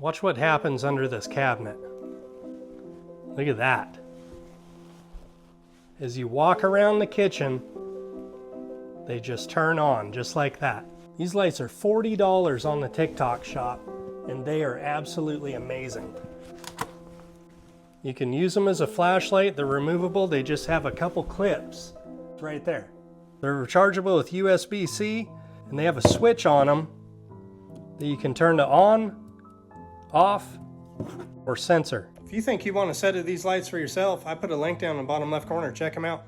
Watch what happens under this cabinet. Look at that. As you walk around the kitchen, they just turn on just like that. These lights are $40 on the TikTok shop, and they are absolutely amazing. You can use them as a flashlight. They're removable. They just have a couple clips right there. They're rechargeable with USB-C, and they have a switch on them that you can turn to on, off, or sensor. If you think you want a set of these lights for yourself, I put a link down in the bottom left corner. Check them out.